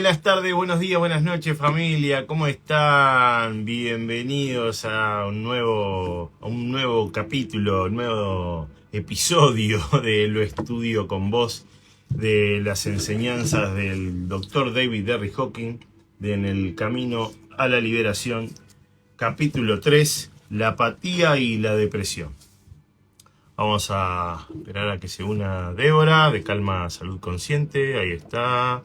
Buenas tardes, buenos días, buenas noches familia, ¿cómo están? Bienvenidos a un nuevo capítulo, un nuevo episodio de Lo Estudio con Vos, de las enseñanzas del doctor David Derry Hawking, de En el Camino a la Liberación, capítulo 3, la apatía y la depresión. Vamos a esperar a que se una Débora, de Calma Salud Consciente, ahí está.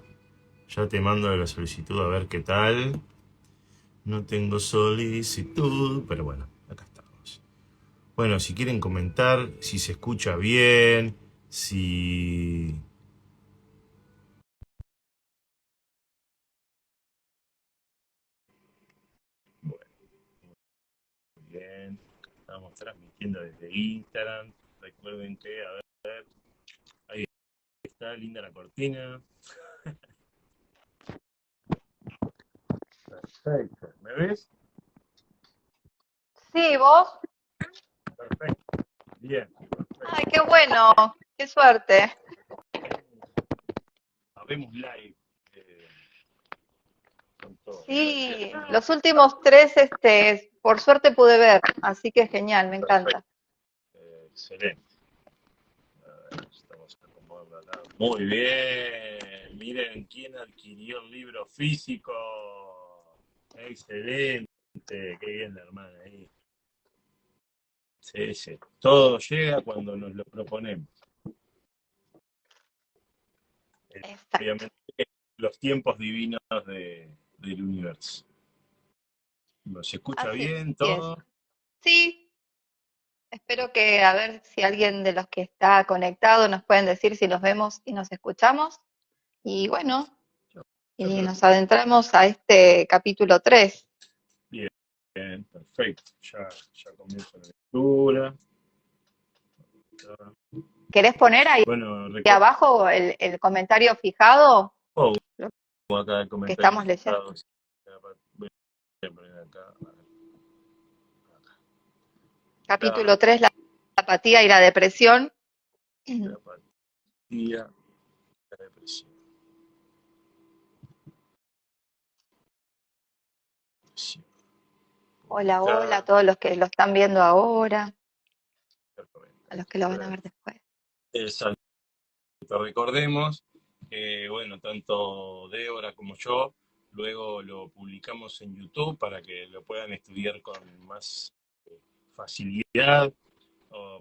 Ya te mando la solicitud a ver qué tal. No tengo solicitud, pero bueno, acá estamos. Bueno, si quieren comentar, si se escucha bien, si... Bueno, muy bien. Estamos transmitiendo desde Instagram. Recuerden que, a ver, ahí está, linda la cortina. Perfecto. ¿Me ves? Sí, vos. Perfecto. Bien. Ay, Perfecto. qué bueno, qué suerte. Habemos live con todo. Sí, los últimos tres, por suerte pude ver, así que genial, me encanta. Perfecto. Excelente. Estamos acomodando acá. Muy bien. Miren quién adquirió el libro físico. Excelente. Qué bien la hermana ahí. Sí, sí. Todo llega cuando nos lo proponemos. Exacto. Obviamente, los tiempos divinos del universo. ¿Se escucha Así bien es. todo? Sí, espero que a ver si alguien de los que está conectado nos pueden decir si los vemos y nos escuchamos. Y bueno, Yo, yo y creo nos que adentramos a este capítulo 3. bien, bien, perfecto. Ya comienzo la lectura. ¿Querés poner ahí Bueno, abajo el comentario fijado? oh, Lo acá el que comentario estamos leyendo. fijado. Voy a poner acá. La, Capítulo 3, la apatía y la depresión. la apatía, la depresión. Sí, Hola, hola a publicar, todos los que lo están viendo ahora, a los que lo van a bueno, ver después. exacto. Recordemos que, bueno, tanto Débora como yo, luego lo publicamos en YouTube para que lo puedan estudiar con más facilidad,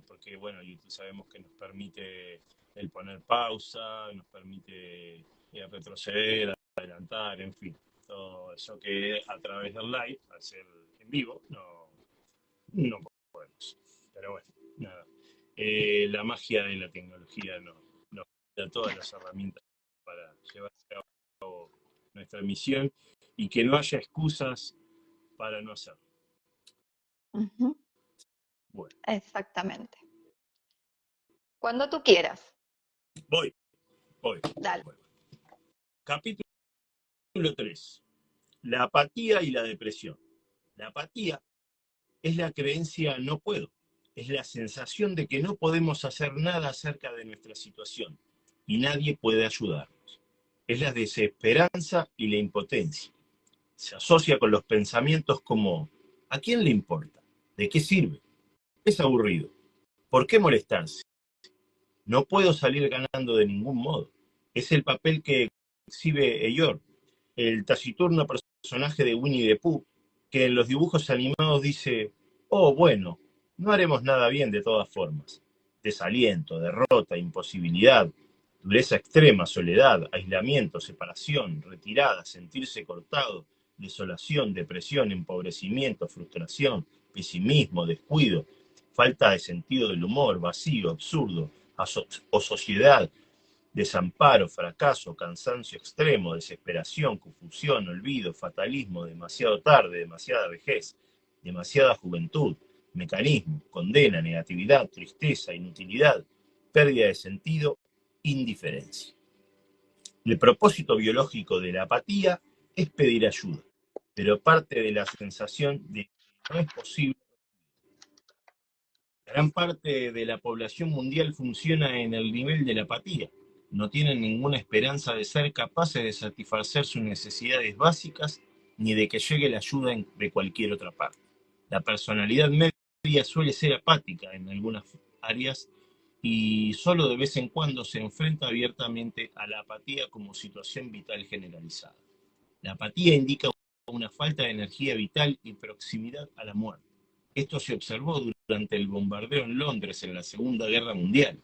porque, bueno, YouTube sabemos que nos permite el poner pausa, nos permite retroceder, adelantar, en fin, todo eso que a través del live, al ser en vivo, no podemos. Pero bueno, nada. La magia de la tecnología nos da todas las herramientas para llevar a cabo nuestra misión y que no haya excusas para no hacerlo. Ujú, Bueno, exactamente. Cuando tú quieras, voy, voy. dale. Bueno. Capítulo 3. La apatía y la depresión. La apatía es la creencia no puedo. Es la sensación de que no podemos hacer nada acerca de nuestra situación y nadie puede ayudarnos. Es la desesperanza y la impotencia. Se asocia con los pensamientos como ¿a quién le importa? ¿De qué sirve? Es aburrido. ¿Por qué molestarse? No puedo salir ganando de ningún modo. Es el papel que exhibe Eeyore, el taciturno personaje de Winnie the Pooh, que en los dibujos animados dice, oh, bueno, no haremos nada bien de todas formas. Desaliento, derrota, imposibilidad, dureza extrema, soledad, aislamiento, separación, retirada, sentirse cortado, desolación, depresión, empobrecimiento, frustración, pesimismo, descuido, falta de sentido del humor, vacío, absurdo, o sociedad, desamparo, fracaso, cansancio extremo, desesperación, confusión, olvido, fatalismo, demasiado tarde, demasiada vejez, demasiada juventud, mecanismo, condena, negatividad, tristeza, inutilidad, pérdida de sentido, indiferencia. El propósito biológico de la apatía es pedir ayuda, pero parte de la sensación de que no es posible. Gran parte de la población mundial funciona en el nivel de la apatía. No tienen ninguna esperanza de ser capaces de satisfacer sus necesidades básicas ni de que llegue la ayuda de cualquier otra parte. La personalidad media suele ser apática en algunas áreas y solo de vez en cuando se enfrenta abiertamente a la apatía como situación vital generalizada. La apatía indica una falta de energía vital y proximidad a la muerte. Esto se observó durante el bombardeo en Londres en la Segunda Guerra Mundial.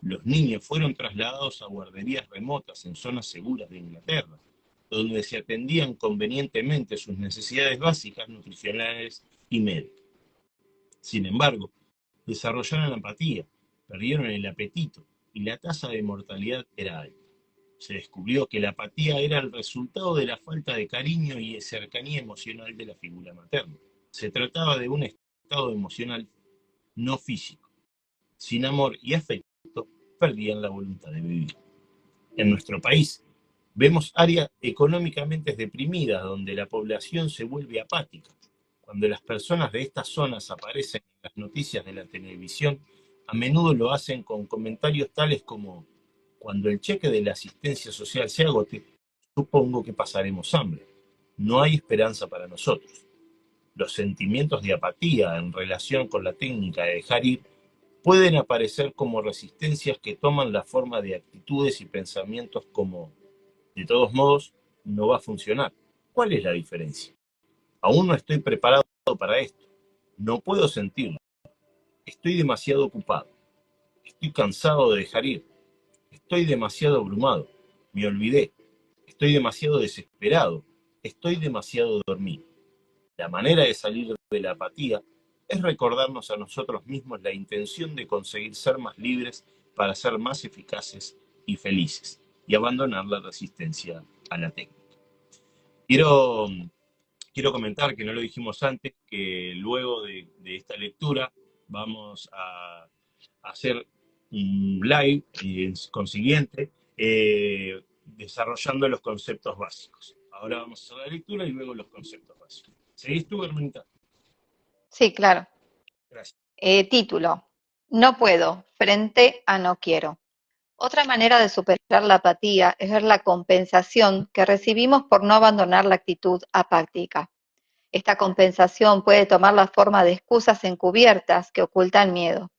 Los niños fueron trasladados a guarderías remotas en zonas seguras de Inglaterra, donde se atendían convenientemente sus necesidades básicas, nutricionales y médicas. Sin embargo, desarrollaron apatía, perdieron el apetito y la tasa de mortalidad era alta. Se descubrió que la apatía era el resultado de la falta de cariño y de cercanía emocional de la figura materna. Se trataba de un estado emocional no físico. Sin amor y afecto, perdían la voluntad de vivir. En nuestro país, vemos áreas económicamente deprimidas donde la población se vuelve apática. Cuando las personas de estas zonas aparecen en las noticias de la televisión, a menudo lo hacen con comentarios tales como: cuando el cheque de la asistencia social se agote, supongo que pasaremos hambre. No hay esperanza para nosotros. Los sentimientos de apatía en relación con la técnica de dejar ir pueden aparecer como resistencias que toman la forma de actitudes y pensamientos como: de todos modos, no va a funcionar. ¿Cuál es la diferencia? Aún no estoy preparado para esto. No puedo sentirlo. Estoy demasiado ocupado. Estoy cansado de dejar ir. Estoy demasiado abrumado. Me olvidé. Estoy demasiado desesperado. Estoy demasiado dormido. La manera de salir de la apatía es recordarnos a nosotros mismos la intención de conseguir ser más libres para ser más eficaces y felices y abandonar la resistencia a la técnica. Quiero, quiero comentar, que no lo dijimos antes, que luego de esta lectura vamos a hacer un live consiguiente desarrollando los conceptos básicos. Ahora vamos a hacer la lectura y luego los conceptos básicos. ¿Seguís tú, Hermanita? Sí, claro. Gracias. Título: No puedo, frente a no quiero. Otra manera de superar la apatía es ver la compensación que recibimos por no abandonar la actitud apática. Esta compensación puede tomar la forma de excusas encubiertas que ocultan miedo.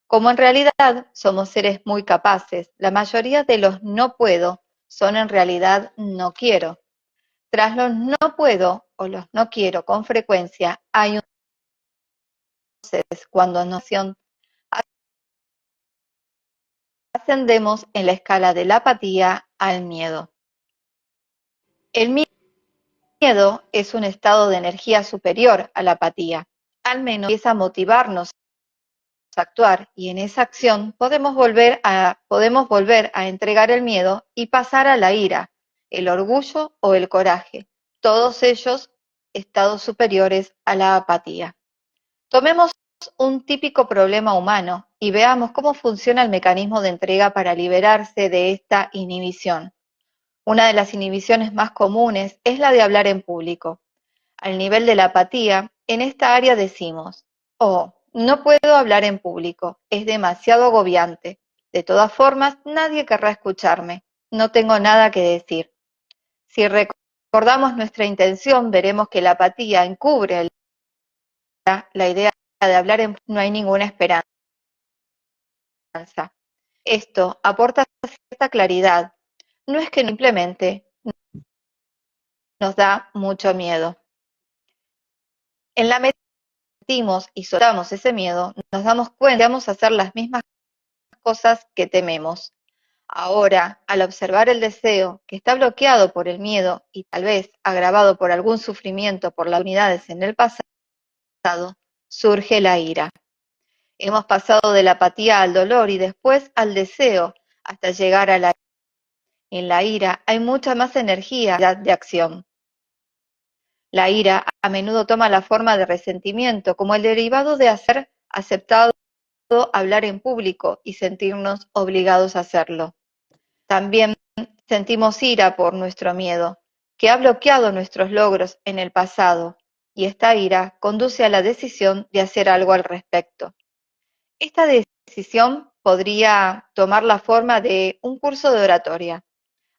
Como en realidad somos seres muy capaces, la mayoría de los no puedo son en realidad no quiero. Tras los no puedo o los no quiero con frecuencia hay un proceso cuando noción ascendemos en la escala de la apatía al miedo. El miedo es un estado de energía superior a la apatía. Al menos empieza a motivarnos a actuar, y en esa acción podemos volver a entregar el miedo y pasar a la ira, el orgullo o el coraje, todos ellos estados superiores a la apatía. Tomemos un típico problema humano y veamos cómo funciona el mecanismo de entrega para liberarse de esta inhibición. Una de las inhibiciones más comunes es la de hablar en público. Al nivel de la apatía, en esta área decimos: oh, no puedo hablar en público, es demasiado agobiante. De todas formas, nadie querrá escucharme. No tengo nada que decir. Si recordamos nuestra intención, veremos que la apatía encubre la idea de hablar en público. No hay ninguna esperanza. Esto aporta cierta claridad. No es que simplemente nos da mucho miedo. En la medida que sentimos y soltamos ese miedo, nos damos cuenta que vamos a hacer las mismas cosas que tememos. Ahora, al observar el deseo que está bloqueado por el miedo y tal vez agravado por algún sufrimiento por las unidades en el pasado, surge la ira. Hemos pasado de la apatía al dolor y después al deseo hasta llegar a la ira. En la ira hay mucha más energía de acción. La ira a menudo toma la forma de resentimiento como el derivado de hacer aceptado hablar en público y sentirnos obligados a hacerlo. También sentimos ira por nuestro miedo, que ha bloqueado nuestros logros en el pasado, y esta ira conduce a la decisión de hacer algo al respecto. Esta decisión podría tomar la forma de un curso de oratoria.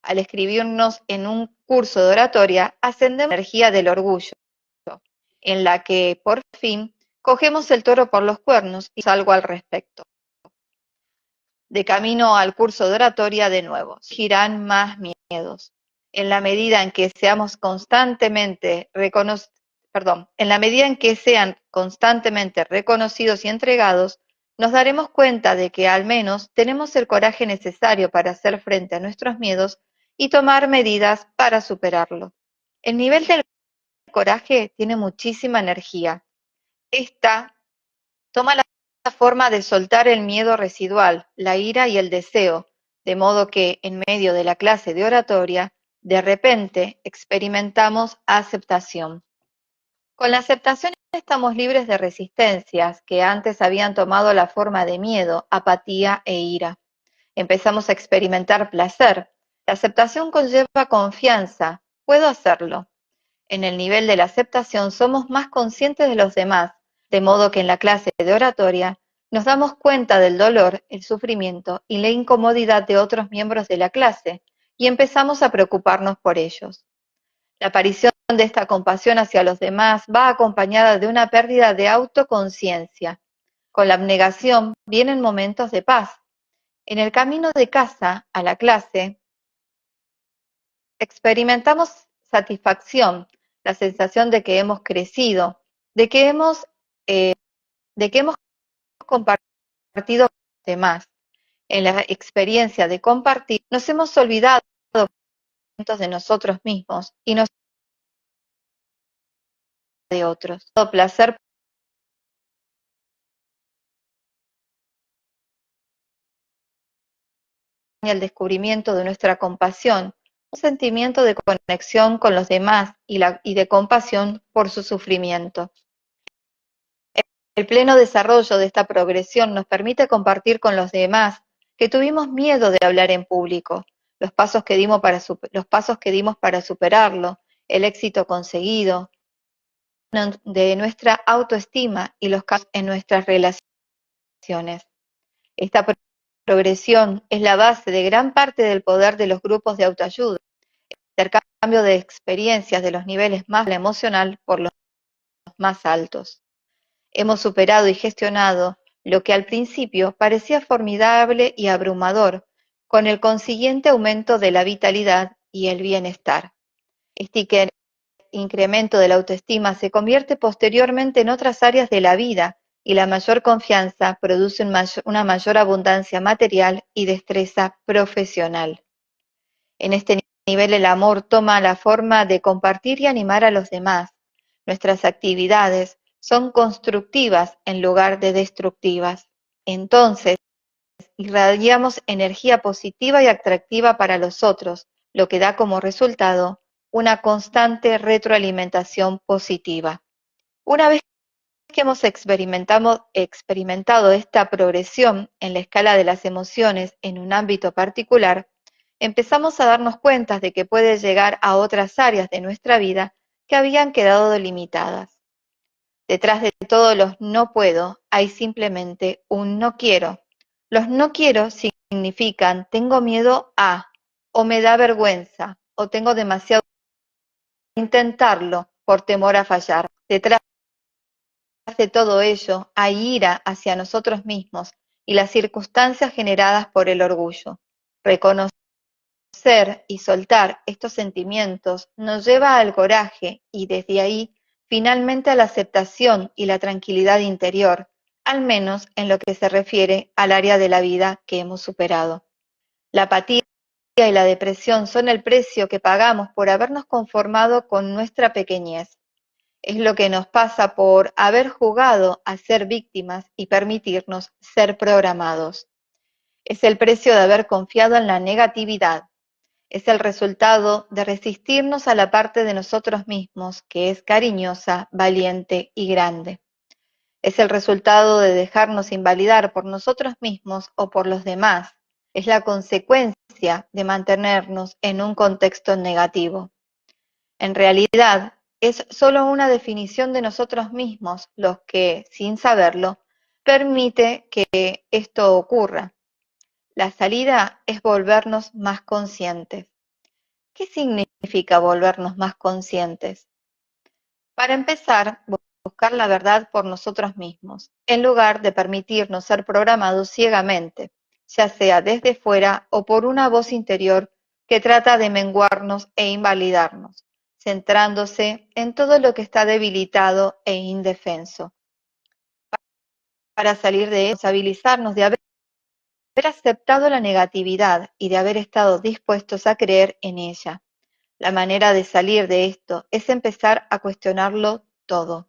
Al escribirnos en un curso de oratoria, ascendemos la energía del orgullo, en la que, por fin, cogemos el toro por los cuernos y algo al respecto. De camino al curso de oratoria de nuevo, surgirán más miedos. En la medida en que sean constantemente reconocidos y entregados, nos daremos cuenta de que al menos tenemos el coraje necesario para hacer frente a nuestros miedos y tomar medidas para superarlo. El nivel del coraje tiene muchísima energía. Esta toma la forma de soltar el miedo residual, la ira y el deseo, de modo que, en medio de la clase de oratoria, de repente experimentamos aceptación. Con la aceptación estamos libres de resistencias que antes habían tomado la forma de miedo, apatía e ira. Empezamos a experimentar placer. La aceptación conlleva confianza. Puedo hacerlo. En el nivel de la aceptación somos más conscientes de los demás, de modo que en la clase de oratoria nos damos cuenta del dolor, el sufrimiento y la incomodidad de otros miembros de la clase y empezamos a preocuparnos por ellos. La aparición de esta compasión hacia los demás va acompañada de una pérdida de autoconciencia. Con la abnegación vienen momentos de paz. En el camino de casa a la clase, experimentamos satisfacción, la sensación de que hemos crecido, de que hemos compartido con los demás. En la experiencia de compartir, nos hemos olvidado de nosotros mismos y nos de otros. Todo placer y el descubrimiento de nuestra compasión, un sentimiento de conexión con los demás y de compasión por su sufrimiento. El pleno desarrollo de esta progresión nos permite compartir con los demás que tuvimos miedo de hablar en público, los pasos que dimos para superarlo, el éxito conseguido, de nuestra autoestima y los cambios en nuestras relaciones. Esta progresión es la base de gran parte del poder de los grupos de autoayuda, el intercambio de experiencias de los niveles más emocional por los más altos. Hemos superado y gestionado lo que al principio parecía formidable y abrumador, con el consiguiente aumento de la vitalidad y el bienestar. Este incremento de la autoestima se convierte posteriormente en otras áreas de la vida y la mayor confianza produce una mayor abundancia material y destreza profesional. En este nivel el amor toma la forma de compartir y animar a los demás. Nuestras actividades son constructivas en lugar de destructivas. Entonces, irradiamos energía positiva y atractiva para los otros, lo que da como resultado una constante retroalimentación positiva. Una vez que hemos experimentado esta progresión en la escala de las emociones en un ámbito particular, empezamos a darnos cuenta de que puede llegar a otras áreas de nuestra vida que habían quedado delimitadas. Detrás de todos los no puedo hay simplemente un no quiero. Los no quiero significan tengo miedo a, o me da vergüenza, o tengo demasiado intentarlo por temor a fallar. Detrás de todo ello hay ira hacia nosotros mismos y las circunstancias generadas por el orgullo. Reconocer y soltar estos sentimientos nos lleva al coraje y desde ahí finalmente a la aceptación y la tranquilidad interior, al menos en lo que se refiere al área de la vida que hemos superado. La apatía y la depresión son el precio que pagamos por habernos conformado con nuestra pequeñez. Es lo que nos pasa por haber jugado a ser víctimas y permitirnos ser programados. Es el precio de haber confiado en la negatividad. Es el resultado de resistirnos a la parte de nosotros mismos que es cariñosa, valiente y grande. Es el resultado de dejarnos invalidar por nosotros mismos o por los demás. Es la consecuencia de mantenernos en un contexto negativo. En realidad, es solo una definición de nosotros mismos los que, sin saberlo, permite que esto ocurra. La salida es volvernos más conscientes. ¿Qué significa volvernos más conscientes? Para empezar, buscar la verdad por nosotros mismos, en lugar de permitirnos ser programados ciegamente, ya sea desde fuera o por una voz interior que trata de menguarnos e invalidarnos, centrándose en todo lo que está debilitado e indefenso. Para salir de eso, responsabilizarnos de haber aceptado la negatividad y de haber estado dispuestos a creer en ella. La manera de salir de esto es empezar a cuestionarlo todo.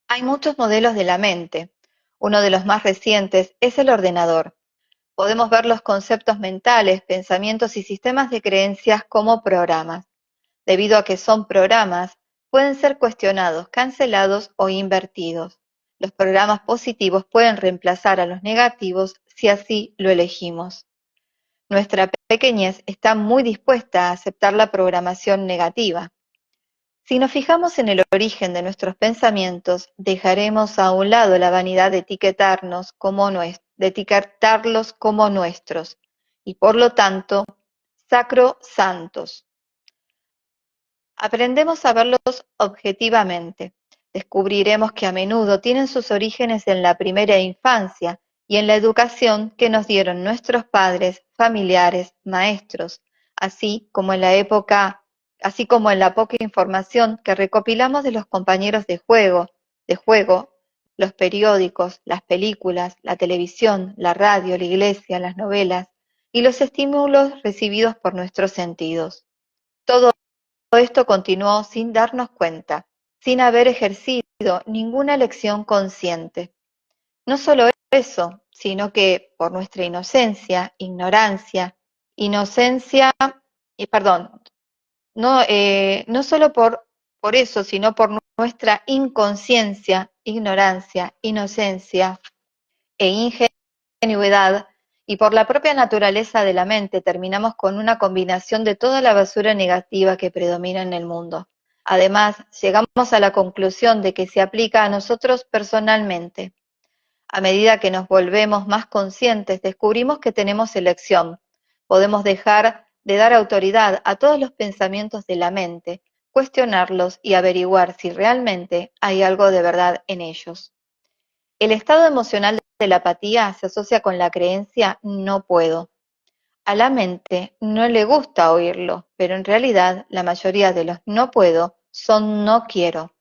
Hay muchos modelos de la mente. Uno de los más recientes es el ordenador. Podemos ver los conceptos mentales, pensamientos y sistemas de creencias como programas. Debido a que son programas, pueden ser cuestionados, cancelados o invertidos. Los programas positivos pueden reemplazar a los negativos si así lo elegimos. Nuestra pequeñez está muy dispuesta a aceptar la programación negativa. Si nos fijamos en el origen de nuestros pensamientos, dejaremos a un lado la vanidad de etiquetarlos como nuestros y por lo tanto sacrosantos. Aprendemos a verlos objetivamente. Descubriremos que a menudo tienen sus orígenes en la primera infancia y en la educación que nos dieron nuestros padres, familiares, maestros, así como en la poca información que recopilamos de los compañeros de juego, los periódicos, las películas, la televisión, la radio, la iglesia, las novelas y los estímulos recibidos por nuestros sentidos. Todo esto continuó sin darnos cuenta, sin haber ejercido ninguna elección consciente. No solo eso, sino que por nuestra no solo por eso, sino por nuestra inconsciencia, ignorancia, inocencia e ingenuidad, y por la propia naturaleza de la mente, terminamos con una combinación de toda la basura negativa que predomina en el mundo. Además, llegamos a la conclusión de que se aplica a nosotros personalmente. A medida que nos volvemos más conscientes, descubrimos que tenemos elección. Podemos dejar de dar autoridad a todos los pensamientos de la mente, cuestionarlos y averiguar si realmente hay algo de verdad en ellos. El estado emocional de la apatía se asocia con la creencia "no puedo". A la mente no le gusta oírlo, pero en realidad la mayoría de los "no puedo" son "no quiero".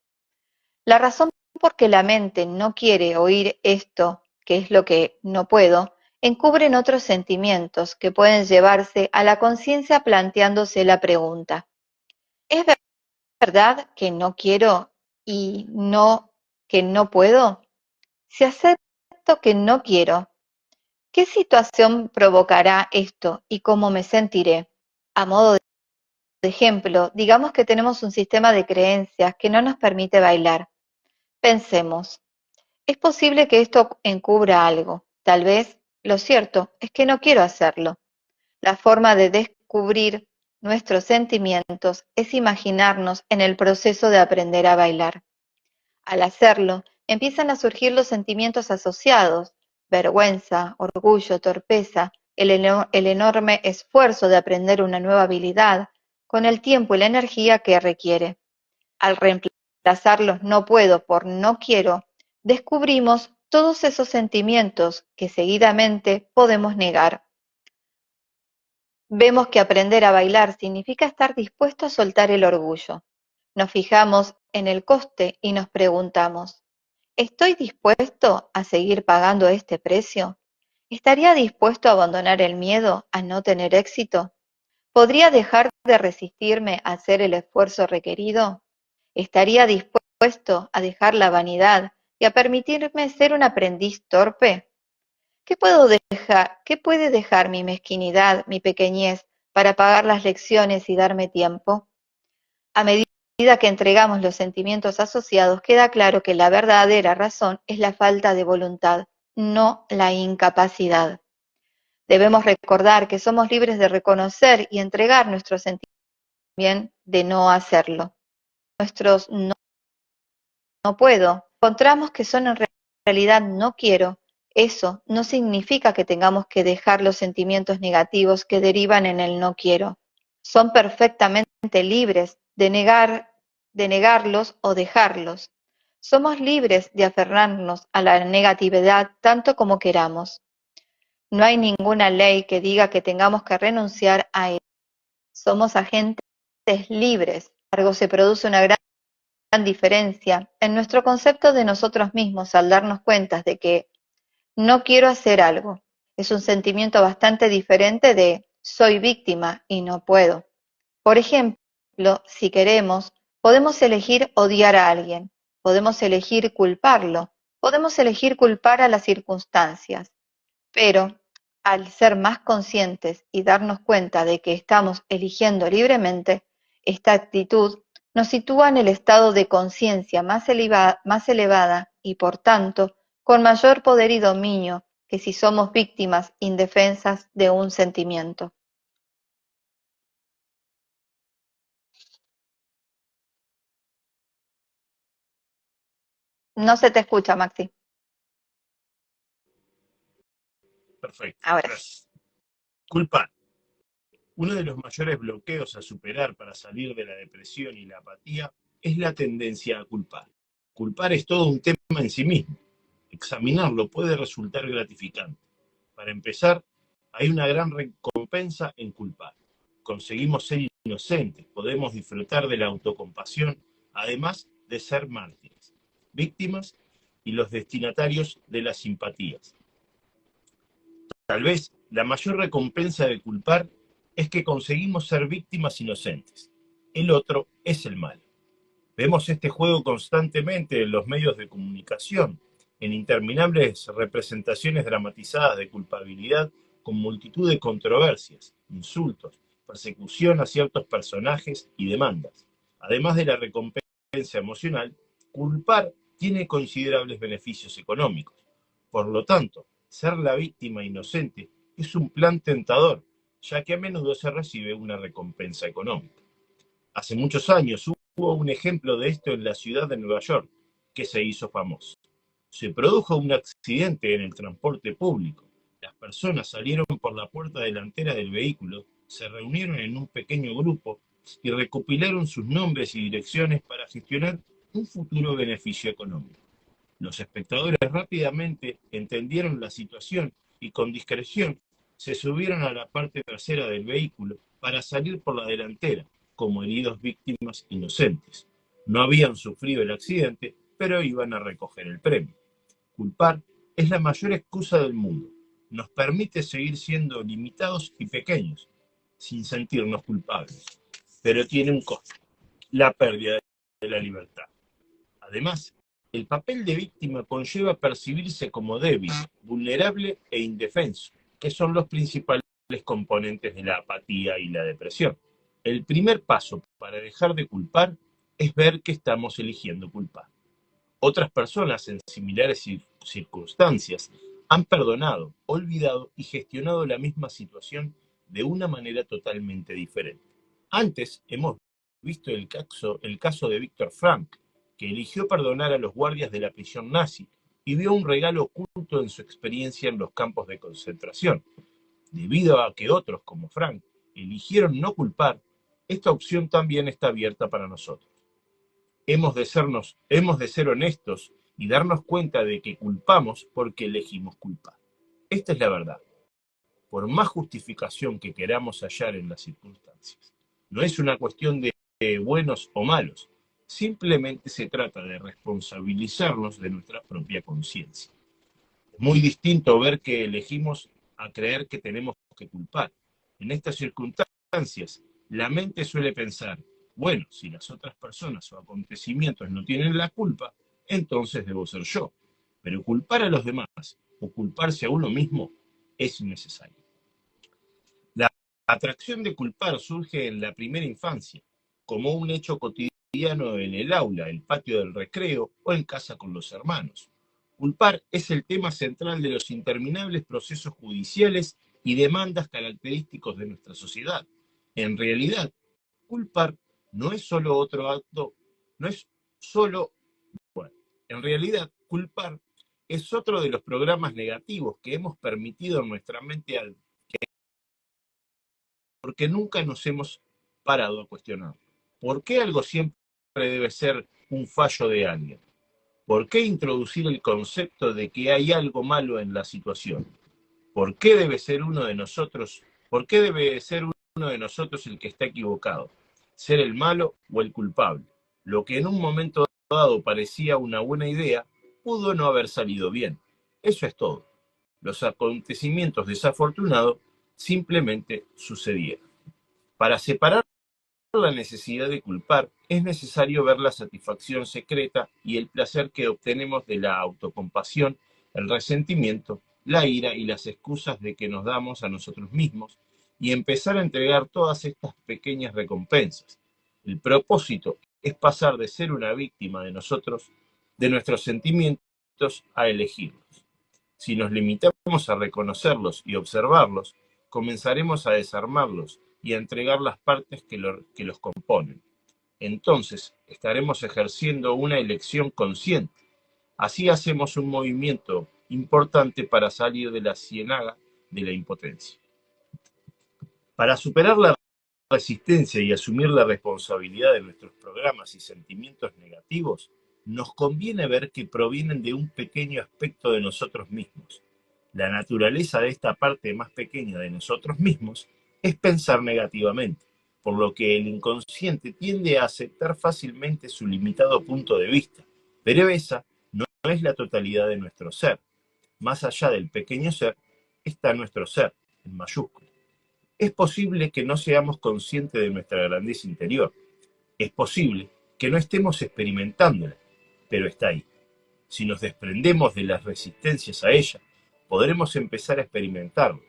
La razón por que la mente no quiere oír esto, que es lo que "no puedo", encubren otros sentimientos que pueden llevarse a la conciencia planteándose la pregunta: ¿es verdad que no quiero y que no puedo? Si acepto que no quiero, ¿qué situación provocará esto y cómo me sentiré? A modo de ejemplo, digamos que tenemos un sistema de creencias que no nos permite bailar. Pensemos, es posible que esto encubra algo. Tal vez lo cierto es que no quiero hacerlo. La forma de descubrir nuestros sentimientos es imaginarnos en el proceso de aprender a bailar. Al hacerlo, empiezan a surgir los sentimientos asociados: vergüenza, orgullo, torpeza, el enorme esfuerzo de aprender una nueva habilidad, con el tiempo y la energía que requiere. Al reemplazar los "no puedo" por "no quiero", descubrimos todos esos sentimientos que seguidamente podemos negar. Vemos que aprender a bailar significa estar dispuesto a soltar el orgullo. Nos fijamos en el coste y nos preguntamos: ¿estoy dispuesto a seguir pagando este precio? ¿Estaría dispuesto a abandonar el miedo a no tener éxito? ¿Podría dejar de resistirme a hacer el esfuerzo requerido? ¿Estaría dispuesto a dejar la vanidad y a permitirme ser un aprendiz torpe? ¿Qué puede dejar mi mezquinidad, mi pequeñez, para pagar las lecciones y darme tiempo? A medida que entregamos los sentimientos asociados, queda claro que la verdadera razón es la falta de voluntad, no la incapacidad. Debemos recordar que somos libres de reconocer y entregar nuestros sentimientos, bien de no hacerlo. Nuestros "no puedo" encontramos que son en realidad no quiero, eso no significa que tengamos que dejar los sentimientos negativos que derivan en el no quiero. Son perfectamente libres de negarlos o dejarlos. Somos libres de aferrarnos a la negatividad tanto como queramos. No hay ninguna ley que diga que tengamos que renunciar a ella. Somos agentes libres. Sin embargo, se produce una gran diferencia en nuestro concepto de nosotros mismos al darnos cuenta de que no quiero hacer algo. Es un sentimiento bastante diferente de soy víctima y no puedo. Por ejemplo, si queremos, podemos elegir odiar a alguien, podemos elegir culparlo, podemos elegir culpar a las circunstancias, pero al ser más conscientes y darnos cuenta de que estamos eligiendo libremente, esta actitud nos sitúa en el estado de conciencia más elevada y, por tanto, con mayor poder y dominio que si somos víctimas indefensas de un sentimiento. No se te escucha, Maxi. Perfecto, Ahora sí. gracias. Culpar. Uno de los mayores bloqueos a superar para salir de la depresión y la apatía es la tendencia a culpar. Culpar es todo un tema en sí mismo. Examinarlo puede resultar gratificante. Para empezar, hay una gran recompensa en culpar. Conseguimos ser inocentes, podemos disfrutar de la autocompasión, además de ser mártires, víctimas y los destinatarios de las simpatías. Tal vez la mayor recompensa de culpar es que conseguimos ser víctimas inocentes. El otro es el malo. Vemos este juego constantemente en los medios de comunicación, en interminables representaciones dramatizadas de culpabilidad con multitud de controversias, insultos, persecución a ciertos personajes y demandas. Además de la recompensa emocional, culpar tiene considerables beneficios económicos. Por lo tanto, ser la víctima inocente es un plan tentador, ya que a menudo se recibe una recompensa económica. Hace muchos años hubo un ejemplo de esto en la ciudad de Nueva York, que se hizo famoso. Se produjo un accidente en el transporte público. Las personas salieron por la puerta delantera del vehículo, se reunieron en un pequeño grupo y recopilaron sus nombres y direcciones para gestionar un futuro beneficio económico. Los espectadores rápidamente entendieron la situación y con discreción se subieron a la parte trasera del vehículo para salir por la delantera, como heridos víctimas inocentes. No habían sufrido el accidente, pero iban a recoger el premio. Culpar es la mayor excusa del mundo. Nos permite seguir siendo limitados y pequeños, sin sentirnos culpables. Pero tiene un costo, la pérdida de la libertad. Además, el papel de víctima conlleva percibirse como débil, vulnerable e indefenso, que son los principales componentes de la apatía y la depresión. El primer paso para dejar de culpar es ver que estamos eligiendo culpar. Otras personas en similares circunstancias han perdonado, olvidado y gestionado la misma situación de una manera totalmente diferente. Antes hemos visto el caso de Víctor Frank, que eligió perdonar a los guardias de la prisión nazi y vio un regalo oculto en su experiencia en los campos de concentración. Debido a que otros, como Frank, eligieron no culpar, esta opción también está abierta para nosotros. Hemos de ser honestos y darnos cuenta de que culpamos porque elegimos culpar. Esta es la verdad, por más justificación que queramos hallar en las circunstancias. No es una cuestión de buenos o malos, simplemente se trata de responsabilizarnos de nuestra propia conciencia. Es muy distinto ver que elegimos a creer que tenemos que culpar. En estas circunstancias, la mente suele pensar, bueno, si las otras personas o acontecimientos no tienen la culpa, entonces debo ser yo. Pero culpar a los demás o culparse a uno mismo es innecesario. La atracción de culpar surge en la primera infancia, como un hecho cotidiano en el aula, el patio del recreo o en casa con los hermanos. Culpar es el tema central de los interminables procesos judiciales y demandas característicos de nuestra sociedad. En realidad, culpar no es solo otro acto, no es solo, bueno, en realidad, culpar es otro de los programas negativos que hemos permitido en nuestra mente porque nunca nos hemos parado a cuestionar. ¿Por qué algo siempre debe ser un fallo de alguien? ¿Por qué introducir el concepto de que hay algo malo en la situación? ¿Por qué debe ser uno de nosotros? ¿Por qué debe ser uno de nosotros el que está equivocado? ¿Ser el malo o el culpable? Lo que en un momento dado parecía una buena idea, pudo no haber salido bien. Eso es todo. Los acontecimientos desafortunados simplemente sucedieron. Para separar la necesidad de culpar, es necesario ver la satisfacción secreta y el placer que obtenemos de la autocompasión, el resentimiento, la ira y las excusas de que nos damos a nosotros mismos y empezar a entregar todas estas pequeñas recompensas. El propósito es pasar de ser una víctima de nosotros, de nuestros sentimientos, a elegirlos. Si nos limitamos a reconocerlos y observarlos, comenzaremos a desarmarlos y a entregar las partes que los componen. Entonces estaremos ejerciendo una elección consciente. Así hacemos un movimiento importante para salir de la ciénaga de la impotencia. Para superar la resistencia y asumir la responsabilidad de nuestros programas y sentimientos negativos, nos conviene ver que provienen de un pequeño aspecto de nosotros mismos. La naturaleza de esta parte más pequeña de nosotros mismos es pensar negativamente, por lo que el inconsciente tiende a aceptar fácilmente su limitado punto de vista, pero esa no es la totalidad de nuestro ser. Más allá del pequeño ser, está nuestro ser, en mayúscula. Es posible que no seamos conscientes de nuestra grandeza interior. Es posible que no estemos experimentándola, pero está ahí. Si nos desprendemos de las resistencias a ella, podremos empezar a experimentarlo.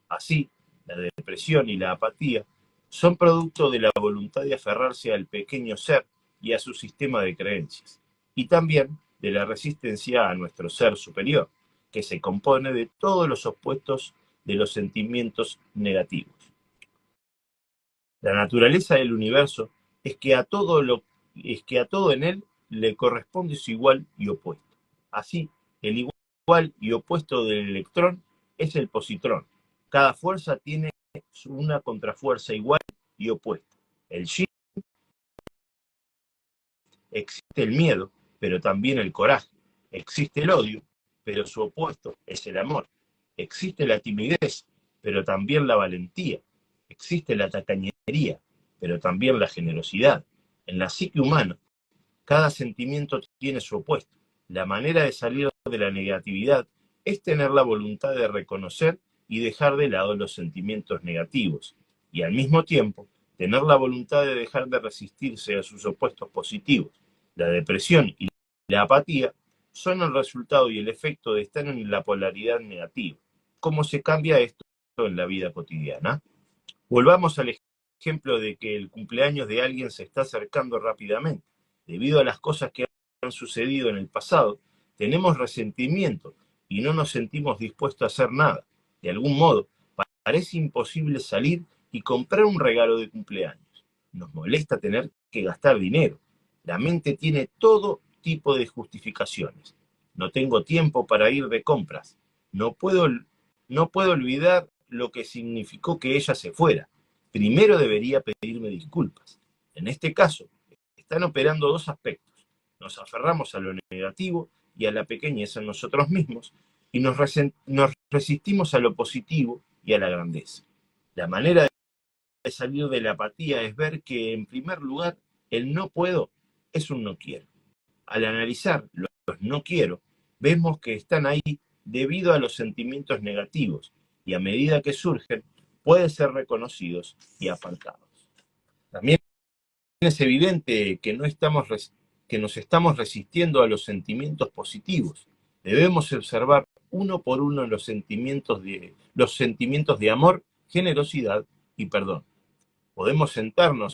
Así, la depresión y la apatía son producto de la voluntad de aferrarse al pequeño ser y a su sistema de creencias, y también de la resistencia a nuestro ser superior, que se compone de todos los opuestos de los sentimientos negativos. La naturaleza del universo es que a todo en él le corresponde su igual y opuesto. Así, el igual y opuesto del electrón es el positrón. Cada fuerza tiene una contrafuerza igual y opuesta. El yin, existe el miedo, pero también el coraje. Existe el odio, pero su opuesto es el amor. Existe la timidez, pero también la valentía. Existe la tacañería, pero también la generosidad. En la psique humana, cada sentimiento tiene su opuesto. La manera de salir de la negatividad es tener la voluntad de reconocer y dejar de lado los sentimientos negativos, y al mismo tiempo tener la voluntad de dejar de resistirse a sus opuestos positivos. La depresión y la apatía son el resultado y el efecto de estar en la polaridad negativa. ¿Cómo se cambia esto en la vida cotidiana? Volvamos al ejemplo de que el cumpleaños de alguien se está acercando rápidamente. Debido a las cosas que han sucedido en el pasado, tenemos resentimiento y no nos sentimos dispuestos a hacer nada. De algún modo, parece imposible salir y comprar un regalo de cumpleaños. Nos molesta tener que gastar dinero. La mente tiene todo tipo de justificaciones. No tengo tiempo para ir de compras. No puedo olvidar lo que significó que ella se fuera. Primero debería pedirme disculpas. En este caso, están operando dos aspectos. Nos aferramos a lo negativo y a la pequeñez en nosotros mismos y nos resistimos a lo positivo y a la grandeza. La manera de salir de la apatía es ver que, en primer lugar, el no puedo es un no quiero. Al analizar los no quiero, vemos que están ahí debido a los sentimientos negativos y a medida que surgen, pueden ser reconocidos y apartados. También es evidente que nos estamos resistiendo a los sentimientos positivos. Debemos observar uno por uno los sentimientos de amor, generosidad y perdón. Podemos sentarnos,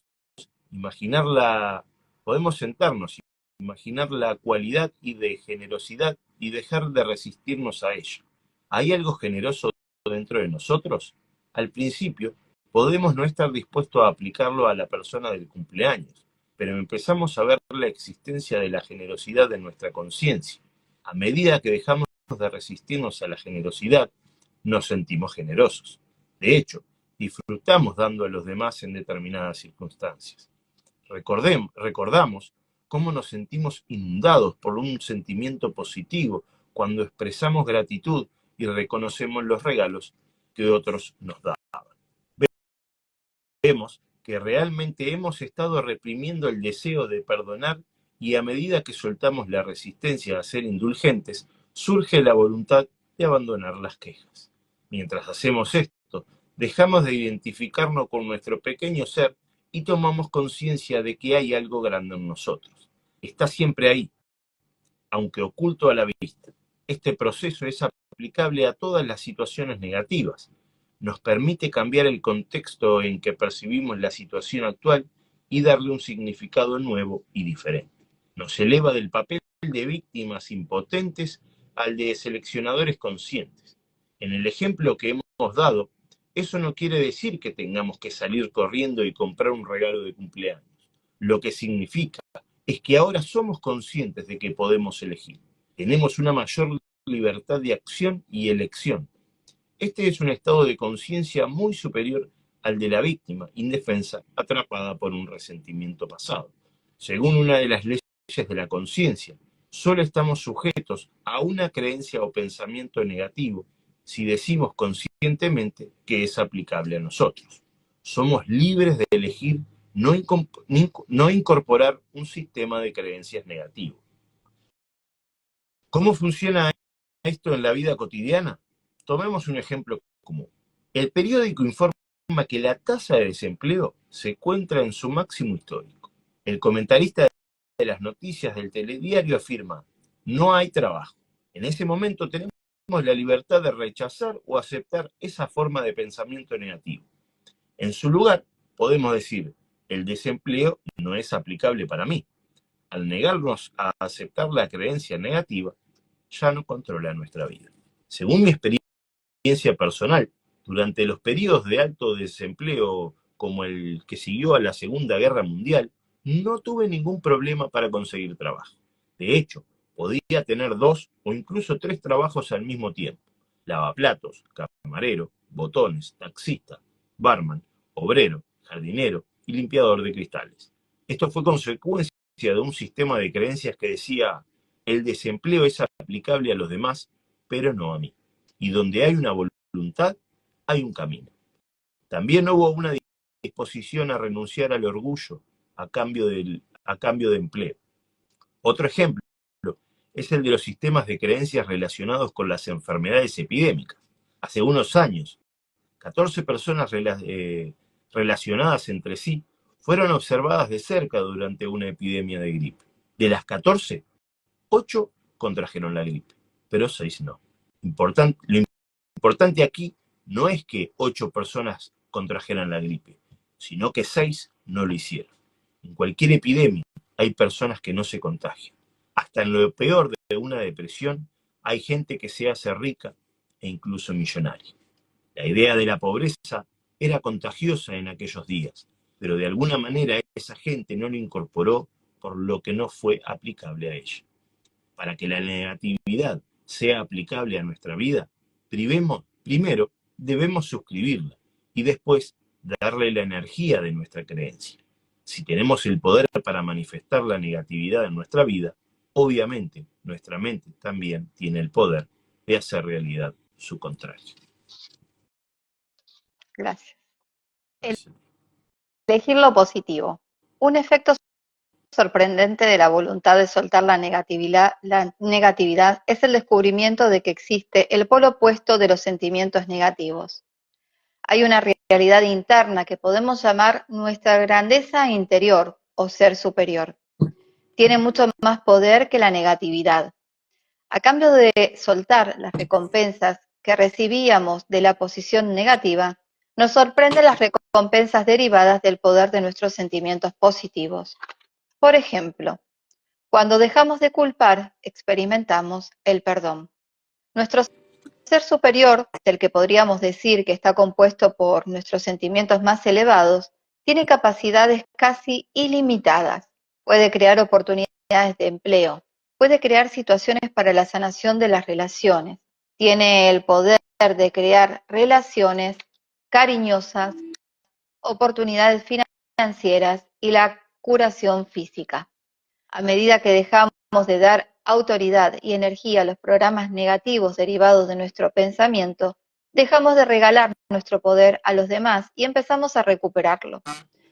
imaginar la cualidad y de generosidad y dejar de resistirnos a ella. ¿Hay algo generoso dentro de nosotros? Al principio, podemos no estar dispuestos a aplicarlo a la persona del cumpleaños, pero empezamos a ver la existencia de la generosidad en nuestra conciencia. A medida que dejamos de resistirnos a la generosidad, nos sentimos generosos. De hecho, disfrutamos dando a los demás en determinadas circunstancias. Recordamos cómo nos sentimos inundados por un sentimiento positivo cuando expresamos gratitud y reconocemos los regalos que otros nos dan. Vemos que realmente hemos estado reprimiendo el deseo de perdonar y a medida que soltamos la resistencia a ser indulgentes, surge la voluntad de abandonar las quejas. Mientras hacemos esto, dejamos de identificarnos con nuestro pequeño ser y tomamos conciencia de que hay algo grande en nosotros. Está siempre ahí, aunque oculto a la vista. Este proceso es aplicable a todas las situaciones negativas. Nos permite cambiar el contexto en que percibimos la situación actual y darle un significado nuevo y diferente. Nos eleva del papel de víctimas impotentes al de seleccionadores conscientes. En el ejemplo que hemos dado, eso no quiere decir que tengamos que salir corriendo y comprar un regalo de cumpleaños. Lo que significa es que ahora somos conscientes de que podemos elegir. Tenemos una mayor libertad de acción y elección. Este es un estado de conciencia muy superior al de la víctima, indefensa, atrapada por un resentimiento pasado. Según una de las leyes de la conciencia, solo estamos sujetos a una creencia o pensamiento negativo si decimos conscientemente que es aplicable a nosotros. Somos libres de elegir no incorporar un sistema de creencias negativo. ¿Cómo funciona esto en la vida cotidiana? Tomemos un ejemplo común. El periódico informa que la tasa de desempleo se encuentra en su máximo histórico. El comentarista de las noticias del telediario afirma: no hay trabajo. En ese momento tenemos la libertad de rechazar o aceptar esa forma de pensamiento negativo. En su lugar, podemos decir: el desempleo no es aplicable para mí. Al negarnos a aceptar la creencia negativa, ya no controla nuestra vida. Según mi experiencia personal, durante los periodos de alto desempleo como el que siguió a la Segunda Guerra Mundial, no tuve ningún problema para conseguir trabajo. De hecho, podía tener 2 o incluso 3 trabajos al mismo tiempo: lavaplatos, camarero, botones, taxista, barman, obrero, jardinero y limpiador de cristales. Esto fue consecuencia de un sistema de creencias que decía: el desempleo es aplicable a los demás, pero no a mí. Y donde hay una voluntad, hay un camino. También hubo una disposición a renunciar al orgullo a cambio de empleo. Otro ejemplo es el de los sistemas de creencias relacionados con las enfermedades epidémicas. Hace unos años, 14 personas relacionadas entre sí fueron observadas de cerca durante una epidemia de gripe. De las 14, 8 contrajeron la gripe, pero 6 no. Lo importante aquí no es que 8 personas contrajeran la gripe, sino que 6 no lo hicieron. En cualquier epidemia hay personas que no se contagian. Hasta en lo peor de una depresión hay gente que se hace rica e incluso millonaria. La idea de la pobreza era contagiosa en aquellos días, pero de alguna manera esa gente no lo incorporó, por lo que no fue aplicable a ella. Para que la negatividad sea aplicable a nuestra vida, primero debemos suscribirla y después darle la energía de nuestra creencia. Si tenemos el poder para manifestar la negatividad en nuestra vida, obviamente nuestra mente también tiene el poder de hacer realidad su contrario. Gracias. Elegir lo positivo. Un efecto sorprendente de la voluntad de soltar la negatividad es el descubrimiento de que existe el polo opuesto de los sentimientos negativos. Hay una realidad interna que podemos llamar nuestra grandeza interior o ser superior. Tiene mucho más poder que la negatividad. A cambio de soltar las recompensas que recibíamos de la posición negativa, nos sorprenden las recompensas derivadas del poder de nuestros sentimientos positivos. Por ejemplo, cuando dejamos de culpar, experimentamos el perdón. Nuestro ser superior, del que podríamos decir que está compuesto por nuestros sentimientos más elevados, tiene capacidades casi ilimitadas. Puede crear oportunidades de empleo, puede crear situaciones para la sanación de las relaciones. Tiene el poder de crear relaciones cariñosas, oportunidades financieras y la curación física. A medida que dejamos de dar autoridad y energía a los programas negativos derivados de nuestro pensamiento, dejamos de regalar nuestro poder a los demás y empezamos a recuperarlo.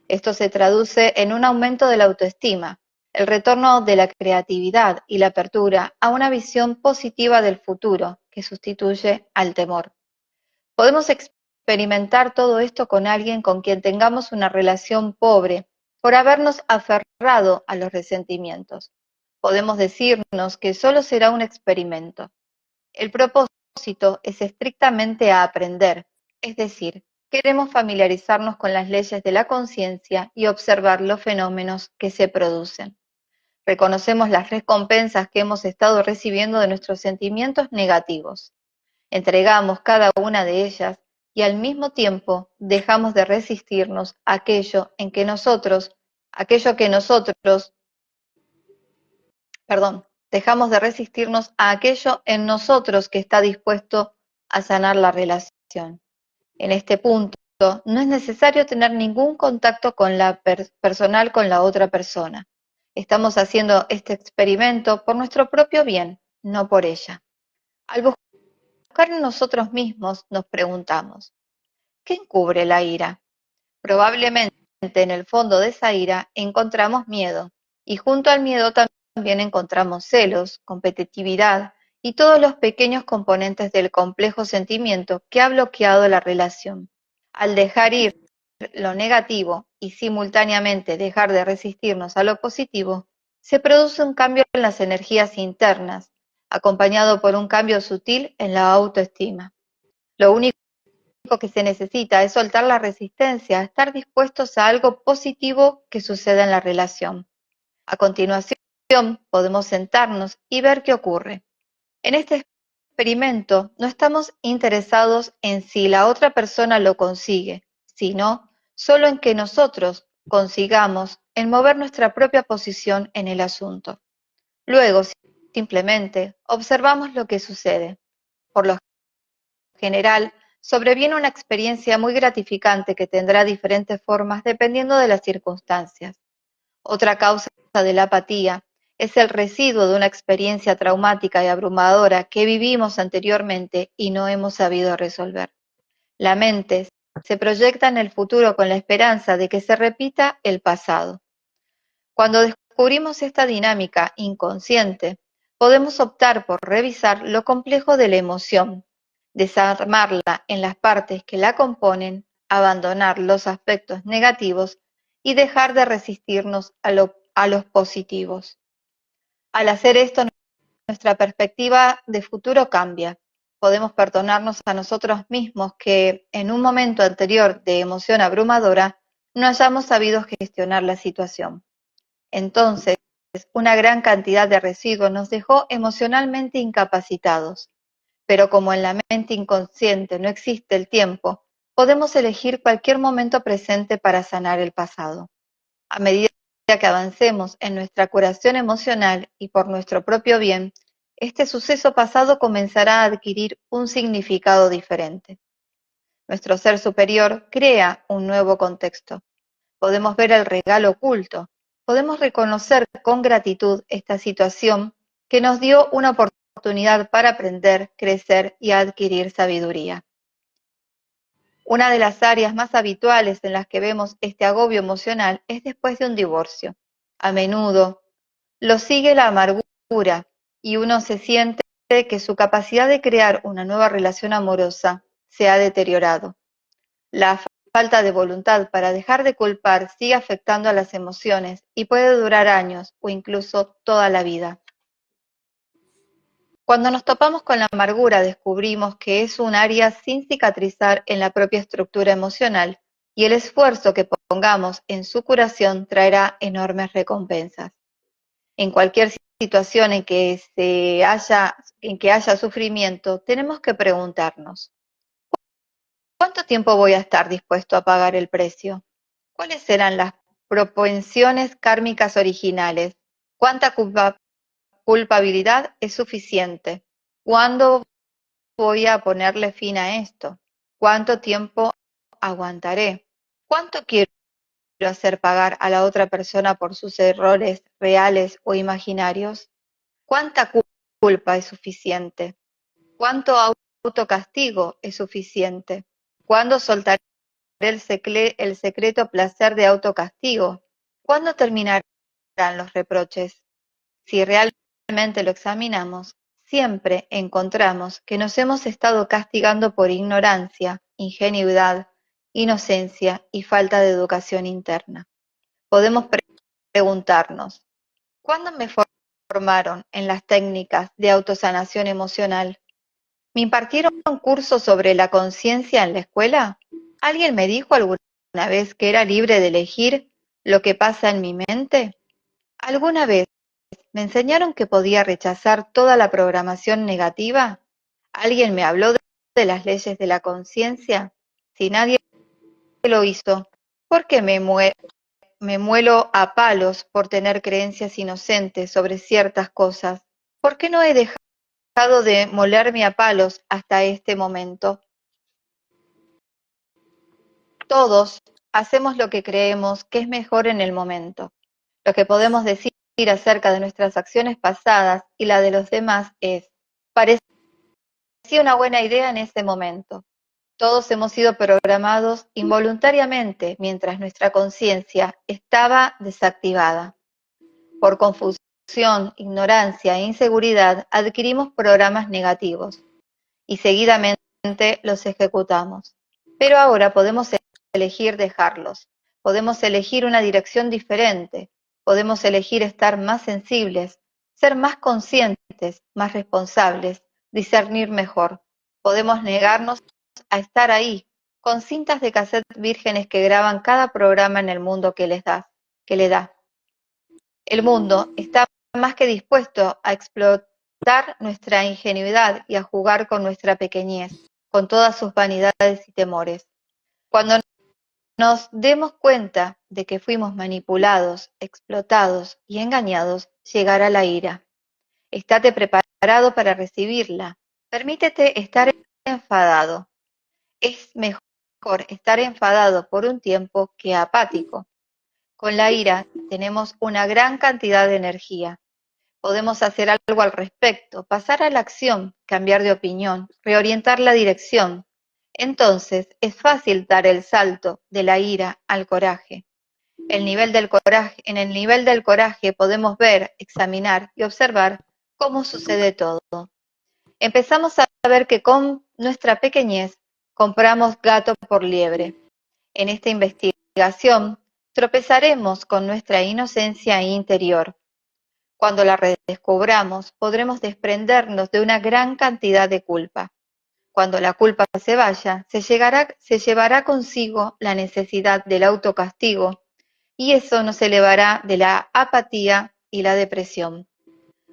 Esto se traduce en un aumento de la autoestima, el retorno de la creatividad y la apertura a una visión positiva del futuro que sustituye al temor. Podemos experimentar todo esto con alguien con quien tengamos una relación pobre por habernos aferrado a los resentimientos. Podemos decirnos que solo será un experimento. El propósito es estrictamente a aprender, es decir, queremos familiarizarnos con las leyes de la conciencia y observar los fenómenos que se producen. Reconocemos las recompensas que hemos estado recibiendo de nuestros sentimientos negativos. Entregamos cada una de ellas y al mismo tiempo dejamos de resistirnos a aquello que nosotros, dejamos de resistirnos a aquello en nosotros que está dispuesto a sanar la relación. En este punto, no es necesario tener ningún contacto con la personal con la otra persona. Estamos haciendo este experimento por nuestro propio bien, no por ella. Al buscar en nosotros mismos, nos preguntamos, ¿qué encubre la ira? Probablemente en el fondo de esa ira encontramos miedo, y junto al miedo también encontramos celos, competitividad y todos los pequeños componentes del complejo sentimiento que ha bloqueado la relación. Al dejar ir lo negativo y simultáneamente dejar de resistirnos a lo positivo, se produce un cambio en las energías internas, acompañado por un cambio sutil en la autoestima. Lo único que se necesita es soltar la resistencia, estar dispuestos a algo positivo que suceda en la relación. A continuación, podemos sentarnos y ver qué ocurre. En este experimento no estamos interesados en si la otra persona lo consigue, sino solo en que nosotros consigamos en mover nuestra propia posición en el asunto. Luego, simplemente, observamos lo que sucede. Por lo general, sobreviene una experiencia muy gratificante que tendrá diferentes formas dependiendo de las circunstancias. Otra causa de la apatía es el residuo de una experiencia traumática y abrumadora que vivimos anteriormente y no hemos sabido resolver. La mente se proyecta en el futuro con la esperanza de que se repita el pasado. Cuando descubrimos esta dinámica inconsciente, podemos optar por revisar lo complejo de la emoción, desarmarla en las partes que la componen, abandonar los aspectos negativos y dejar de resistirnos a los positivos. Al hacer esto, nuestra perspectiva de futuro cambia. Podemos perdonarnos a nosotros mismos que, en un momento anterior de emoción abrumadora, no hayamos sabido gestionar la situación. Entonces, una gran cantidad de residuos nos dejó emocionalmente incapacitados. Pero como en la mente inconsciente no existe el tiempo, podemos elegir cualquier momento presente para sanar el pasado. A medida que avancemos en nuestra curación emocional y por nuestro propio bien, este suceso pasado comenzará a adquirir un significado diferente. Nuestro ser superior crea un nuevo contexto. Podemos ver el regalo oculto. Podemos reconocer con gratitud esta situación que nos dio una oportunidad para aprender, crecer y adquirir sabiduría. Una de las áreas más habituales en las que vemos este agobio emocional es después de un divorcio. A menudo lo sigue la amargura y uno se siente que su capacidad de crear una nueva relación amorosa se ha deteriorado. La falta de voluntad para dejar de culpar sigue afectando a las emociones y puede durar años o incluso toda la vida. Cuando nos topamos con la amargura, descubrimos que es un área sin cicatrizar en la propia estructura emocional y el esfuerzo que pongamos en su curación traerá enormes recompensas. En cualquier situación en que haya sufrimiento, tenemos que preguntarnos, ¿cuánto tiempo voy a estar dispuesto a pagar el precio? ¿Cuáles serán las propensiones kármicas originales? ¿Cuánta culpabilidad es suficiente. ¿Cuándo voy a ponerle fin a esto? ¿Cuánto tiempo aguantaré? ¿Cuánto quiero hacer pagar a la otra persona por sus errores reales o imaginarios? ¿Cuánta culpa es suficiente? ¿Cuánto autocastigo es suficiente? ¿Cuándo soltaré el secreto placer de autocastigo? ¿Cuándo terminarán los reproches? Si realmente lo examinamos, siempre encontramos que nos hemos estado castigando por ignorancia, ingenuidad, inocencia y falta de educación interna. Podemos preguntarnos, ¿cuándo me formaron en las técnicas de autosanación emocional? ¿Me impartieron un curso sobre la conciencia en la escuela? ¿Alguien me dijo alguna vez que era libre de elegir lo que pasa en mi mente? ¿Alguna vez me enseñaron que podía rechazar toda la programación negativa? ¿Alguien me habló de las leyes de la conciencia? Si nadie lo hizo, ¿por qué me muelo a palos por tener creencias inocentes sobre ciertas cosas? ¿Por qué no he dejado de molerme a palos hasta este momento? Todos hacemos lo que creemos que es mejor en el momento. Lo que podemos decir acerca de nuestras acciones pasadas y la de los demás es, parecía una buena idea en ese momento. Todos hemos sido programados involuntariamente mientras nuestra conciencia estaba desactivada. Por confusión, ignorancia e inseguridad adquirimos programas negativos y seguidamente los ejecutamos. Pero ahora podemos elegir dejarlos, podemos elegir una dirección diferente, podemos elegir estar más sensibles, ser más conscientes, más responsables, discernir mejor. Podemos negarnos a estar ahí, con cintas de cassette vírgenes que graban cada programa en el mundo que le da. El mundo está más que dispuesto a explotar nuestra ingenuidad y a jugar con nuestra pequeñez, con todas sus vanidades y temores. Cuando nos demos cuenta de que fuimos manipulados, explotados y engañados, llegará la ira. Estate preparado para recibirla. Permítete estar enfadado. Es mejor estar enfadado por un tiempo que apático. Con la ira tenemos una gran cantidad de energía. Podemos hacer algo al respecto, pasar a la acción, cambiar de opinión, reorientar la dirección. Entonces es fácil dar el salto de la ira al coraje. En el nivel del coraje podemos ver, examinar y observar cómo sucede todo. Empezamos a ver que con nuestra pequeñez compramos gato por liebre. En esta investigación tropezaremos con nuestra inocencia interior. Cuando la redescubramos, podremos desprendernos de una gran cantidad de culpa. Cuando la culpa se vaya, se llevará consigo la necesidad del autocastigo, y eso nos elevará de la apatía y la depresión.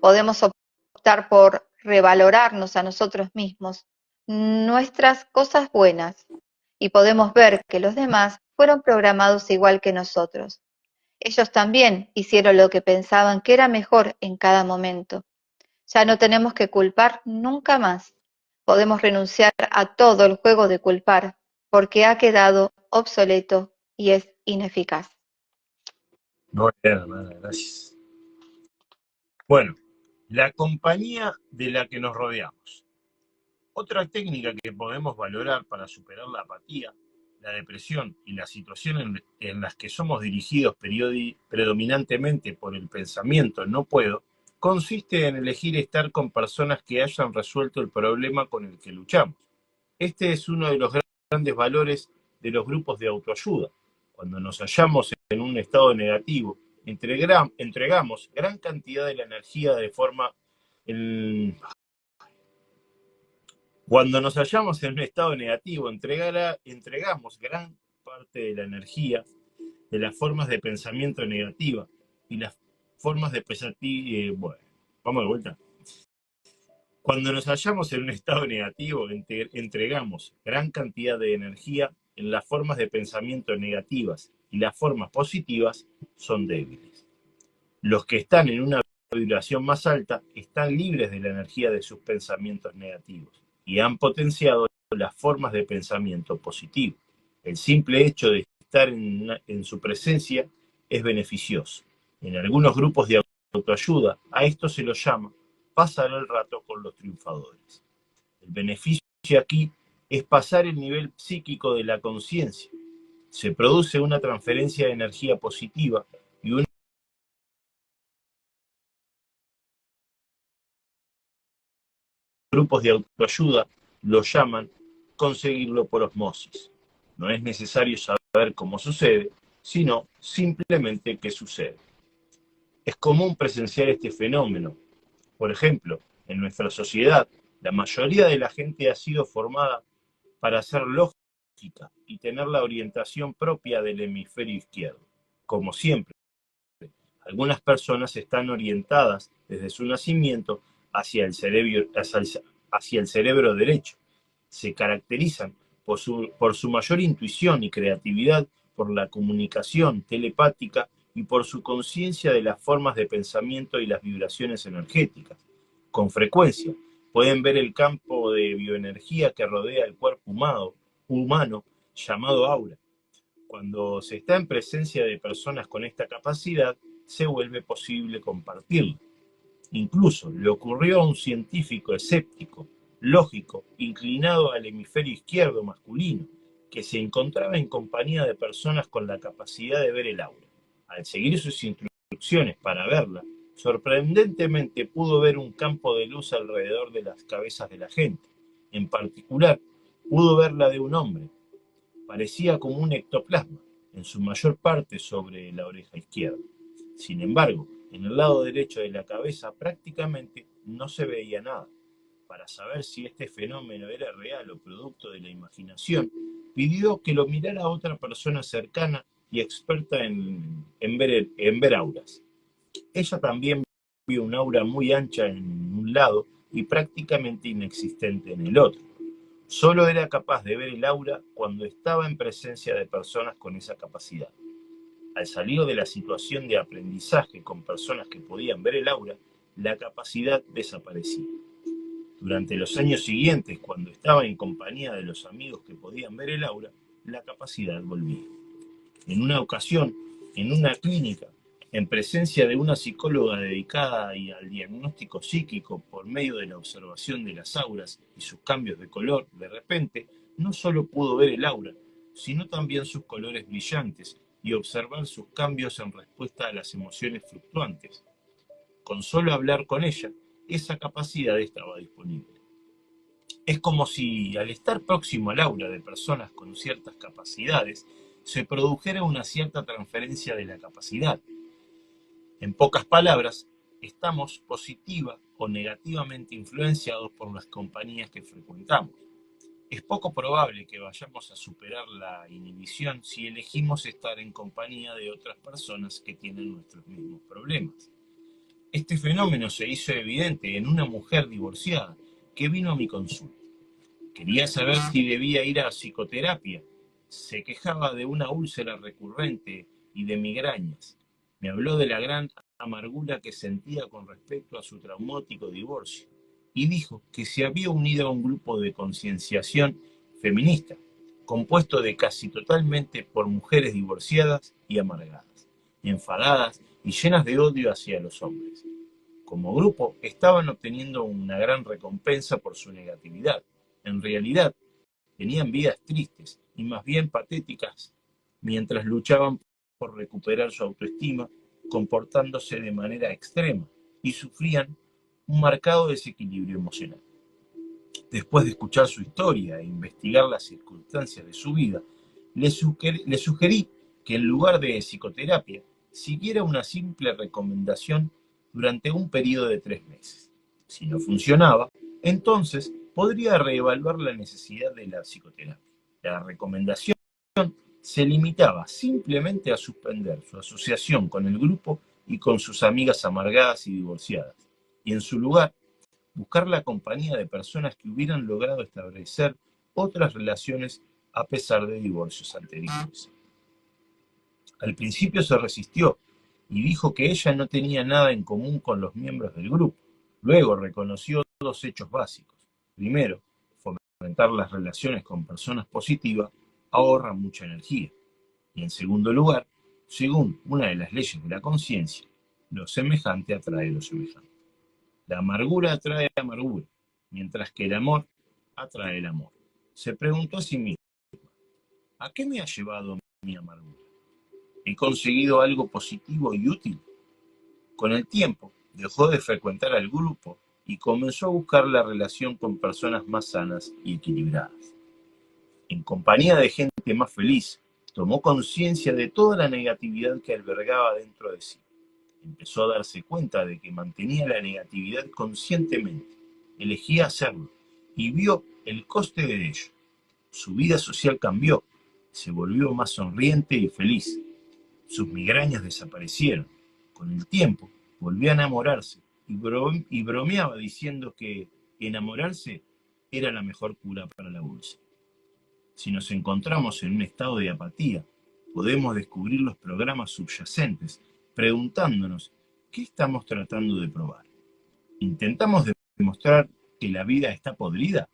Podemos optar por revalorarnos a nosotros mismos, nuestras cosas buenas, y podemos ver que los demás fueron programados igual que nosotros. Ellos también hicieron lo que pensaban que era mejor en cada momento. Ya no tenemos que culpar nunca más. Podemos renunciar a todo el juego de culpar, porque ha quedado obsoleto y es ineficaz. Muy bien, hermana, gracias. Bueno, la compañía de la que nos rodeamos. Otra técnica que podemos valorar para superar la apatía, la depresión y las situaciones en las que somos dirigidos predominantemente por el pensamiento no puedo, consiste en elegir estar con personas que hayan resuelto el problema con el que luchamos. Este es uno de los grandes valores de los grupos de autoayuda. Cuando nos hallamos en un estado negativo, entregamos gran cantidad de la energía de forma... Cuando nos hallamos en un estado negativo, entregamos gran parte de la energía de las formas de pensamiento negativa y las formas de pensamiento... bueno, vamos de vuelta. Cuando nos hallamos en un estado negativo, entregamos gran cantidad de energía en las formas de pensamiento negativas y las formas positivas son débiles. Los que están en una vibración más alta están libres de la energía de sus pensamientos negativos y han potenciado las formas de pensamiento positivo. El simple hecho de estar en su presencia es beneficioso. En algunos grupos de autoayuda a esto se lo llama pasar el rato con los triunfadores. El beneficio aquí es pasar el nivel psíquico de la conciencia. Se produce una transferencia de energía positiva y un grupos de autoayuda lo llaman conseguirlo por osmosis. No es necesario saber cómo sucede, sino simplemente que sucede. Es común presenciar este fenómeno. Por ejemplo, en nuestra sociedad, la mayoría de la gente ha sido formada para ser lógica y tener la orientación propia del hemisferio izquierdo. Como siempre, algunas personas están orientadas desde su nacimiento hacia el cerebro derecho. Se caracterizan por su mayor intuición y creatividad, por la comunicación telepática y por su conciencia de las formas de pensamiento y las vibraciones energéticas. Con frecuencia pueden ver el campo de bioenergía que rodea el cuerpo humano llamado aura. Cuando se está en presencia de personas con esta capacidad, se vuelve posible compartirlo. Incluso le ocurrió a un científico escéptico, lógico, inclinado al hemisferio izquierdo masculino, que se encontraba en compañía de personas con la capacidad de ver el aura. Al seguir sus instrucciones para verla, sorprendentemente pudo ver un campo de luz alrededor de las cabezas de la gente. En particular, pudo ver la de un hombre. Parecía como un ectoplasma, en su mayor parte sobre la oreja izquierda. Sin embargo, en el lado derecho de la cabeza prácticamente no se veía nada. Para saber si este fenómeno era real o producto de la imaginación, pidió que lo mirara otra persona cercana y experta en ver auras. Ella también vio un aura muy ancha en un lado y prácticamente inexistente en el otro. Solo era capaz de ver el aura cuando estaba en presencia de personas con esa capacidad. Al salir de la situación de aprendizaje con personas que podían ver el aura, la capacidad desaparecía. Durante los años siguientes, cuando estaba en compañía de los amigos que podían ver el aura, la capacidad volvía. En una ocasión, en una clínica, en presencia de una psicóloga dedicada al diagnóstico psíquico por medio de la observación de las auras y sus cambios de color, de repente, no solo pudo ver el aura, sino también sus colores brillantes y observar sus cambios en respuesta a las emociones fluctuantes. Con solo hablar con ella, esa capacidad estaba disponible. Es como si, al estar próximo al aura de personas con ciertas capacidades, se produjera una cierta transferencia de la capacidad. En pocas palabras, estamos positiva o negativamente influenciados por las compañías que frecuentamos. Es poco probable que vayamos a superar la inhibición si elegimos estar en compañía de otras personas que tienen nuestros mismos problemas. Este fenómeno se hizo evidente en una mujer divorciada que vino a mi consulta. Quería saber si debía ir a psicoterapia. Se quejaba de una úlcera recurrente y de migrañas. Me habló de la gran amargura que sentía con respecto a su traumático divorcio y dijo que se había unido a un grupo de concienciación feminista, compuesto de casi totalmente por mujeres divorciadas y amargadas, enfadadas y llenas de odio hacia los hombres. Como grupo, estaban obteniendo una gran recompensa por su negatividad. En realidad, tenían vidas tristes y más bien patéticas, mientras luchaban por recuperar su autoestima, comportándose de manera extrema y sufrían un marcado desequilibrio emocional. Después de escuchar su historia e investigar las circunstancias de su vida, le sugerí que en lugar de psicoterapia, siguiera una simple recomendación durante un periodo de 3 meses. Si no funcionaba, entonces podría reevaluar la necesidad de la psicoterapia. La recomendación se limitaba simplemente a suspender su asociación con el grupo y con sus amigas amargadas y divorciadas, y en su lugar, buscar la compañía de personas que hubieran logrado establecer otras relaciones a pesar de divorcios anteriores. Al principio se resistió, y dijo que ella no tenía nada en común con los miembros del grupo. Luego reconoció dos hechos básicos. Primero, fomentar las relaciones con personas positivas ahorra mucha energía. Y en segundo lugar, según una de las leyes de la conciencia, lo semejante atrae lo semejante. La amargura atrae amargura, mientras que el amor atrae el amor. Se preguntó a sí mismo, ¿a qué me ha llevado mi amargura? ¿He conseguido algo positivo y útil? Con el tiempo, dejó de frecuentar al grupo y comenzó a buscar la relación con personas más sanas y equilibradas. En compañía de gente más feliz, tomó conciencia de toda la negatividad que albergaba dentro de sí. Empezó a darse cuenta de que mantenía la negatividad conscientemente, elegía hacerlo y vio el coste de ello. Su vida social cambió, se volvió más sonriente y feliz. Sus migrañas desaparecieron. Con el tiempo, volvió a enamorarse y bromeaba diciendo que enamorarse era la mejor cura para la úlcera. Si nos encontramos en un estado de apatía, podemos descubrir los programas subyacentes, preguntándonos qué estamos tratando de probar. ¿Intentamos demostrar que la vida está podrida?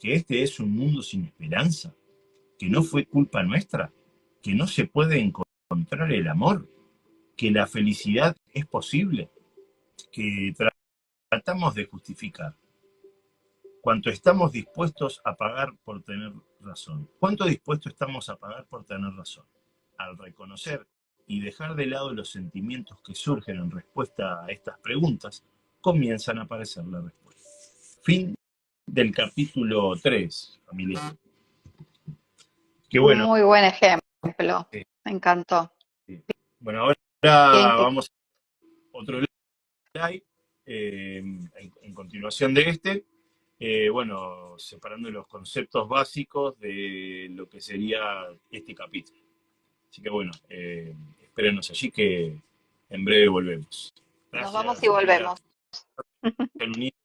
¿Que este es un mundo sin esperanza? ¿Que no fue culpa nuestra? ¿Que no se puede encontrar el amor? ¿Que la felicidad es posible? ¿Que tratamos de justificar? ¿Cuánto estamos dispuestos a pagar por tener razón? ¿Cuánto dispuestos estamos a pagar por tener razón? Al reconocer y dejar de lado los sentimientos que surgen en respuesta a estas preguntas, comienzan a aparecer las respuestas. Fin del capítulo 3, familia. Qué bueno. Muy buen ejemplo. Sí, Me encantó. sí. Bueno, ahora Bien que vamos a otro live, en continuación de este. Bueno, separando los conceptos básicos de lo que sería este capítulo. Así que bueno, espérenos allí que en breve volvemos. nos vamos y Gracias, familia. volvemos.